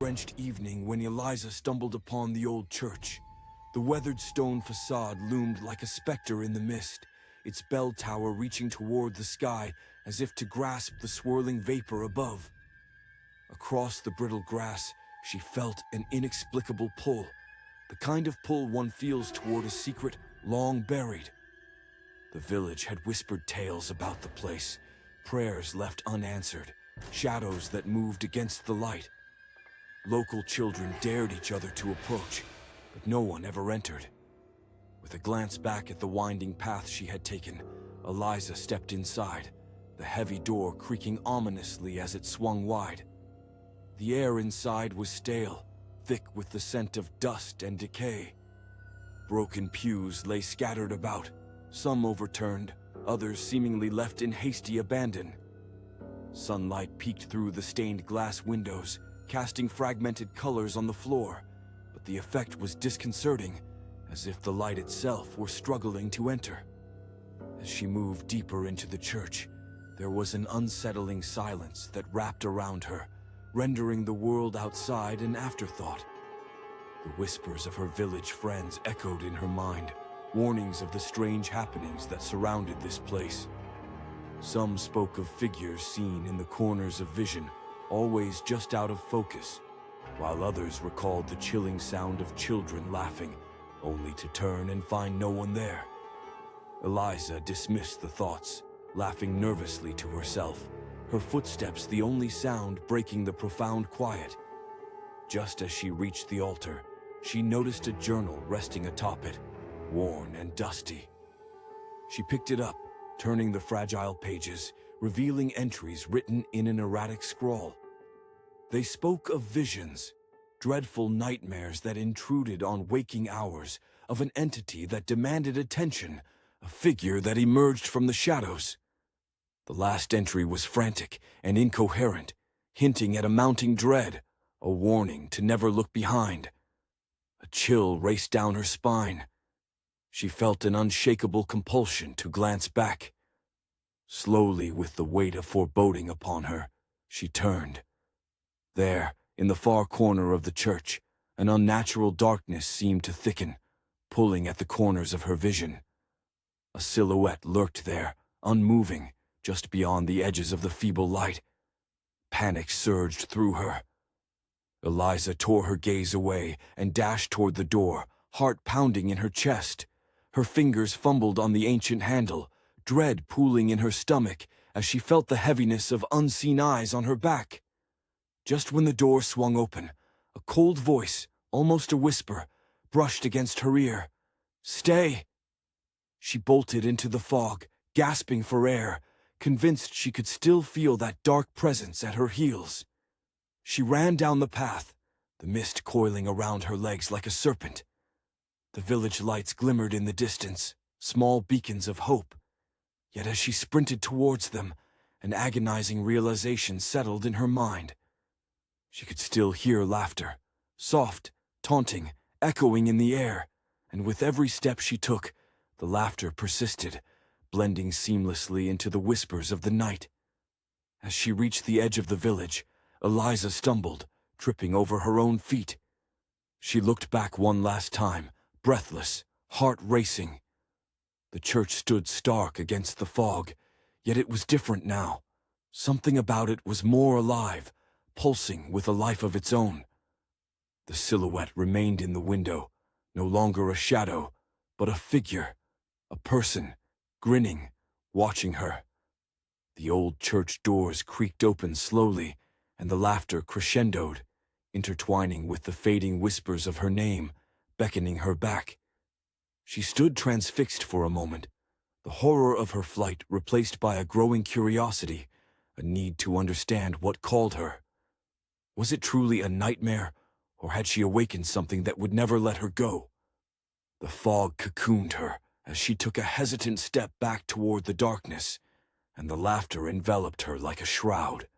Drenched evening when Eliza stumbled upon the old church. The weathered stone facade loomed like a specter in the mist, its bell tower reaching toward the sky as if to grasp the swirling vapor above. Across the brittle grass, she felt an inexplicable pull, the kind of pull one feels toward a secret long buried. The village had whispered tales about the place, prayers left unanswered, shadows that moved against the light. Local children dared each other to approach, but no one ever entered. With a glance back at the winding path she had taken, Eliza stepped inside, the heavy door creaking ominously as it swung wide. The air inside was stale, thick with the scent of dust and decay. Broken pews lay scattered about, some overturned, others seemingly left in hasty abandon. Sunlight peeked through the stained glass windows, casting fragmented colors on the floor, but the effect was disconcerting, as if the light itself were struggling to enter. As she moved deeper into the church, there was an unsettling silence that wrapped around her, rendering the world outside an afterthought. The whispers of her village friends echoed in her mind, warnings of the strange happenings that surrounded this place. Some spoke of figures seen in the corners of vision, always just out of focus, while others recalled the chilling sound of children laughing, only to turn and find no one there. Eliza dismissed the thoughts, laughing nervously to herself, her footsteps the only sound breaking the profound quiet. Just as she reached the altar, she noticed a journal resting atop it, worn and dusty. She picked it up, turning the fragile pages, revealing entries written in an erratic scrawl. They spoke of visions, dreadful nightmares that intruded on waking hours, of an entity that demanded attention, a figure that emerged from the shadows. The last entry was frantic and incoherent, hinting at a mounting dread, a warning to never look behind. A chill raced down her spine. She felt an unshakable compulsion to glance back. Slowly, with the weight of foreboding upon her, she turned. There, in the far corner of the church, an unnatural darkness seemed to thicken, pulling at the corners of her vision. A silhouette lurked there, unmoving, just beyond the edges of the feeble light. Panic surged through her. Eliza tore her gaze away and dashed toward the door, heart pounding in her chest. Her fingers fumbled on the ancient handle, dread pooling in her stomach as she felt the heaviness of unseen eyes on her back. Just when the door swung open, a cold voice, almost a whisper, brushed against her ear. "Stay!" She bolted into the fog, gasping for air, convinced she could still feel that dark presence at her heels. She ran down the path, the mist coiling around her legs like a serpent. The village lights glimmered in the distance, small beacons of hope. Yet as she sprinted towards them, an agonizing realization settled in her mind. She could still hear laughter, soft, taunting, echoing in the air, and with every step she took, the laughter persisted, blending seamlessly into the whispers of the night. As she reached the edge of the village, Eliza stumbled, tripping over her own feet. She looked back one last time, breathless, heart racing. The church stood stark against the fog, yet it was different now. Something about it was more alive, pulsing with a life of its own. The silhouette remained in the window, no longer a shadow, but a figure, a person, grinning, watching her. The old church doors creaked open slowly, and the laughter crescendoed, intertwining with the fading whispers of her name, beckoning her back. She stood transfixed for a moment, the horror of her flight replaced by a growing curiosity, a need to understand what called her. Was it truly a nightmare, or had she awakened something that would never let her go? The fog cocooned her as she took a hesitant step back toward the darkness, and the laughter enveloped her like a shroud.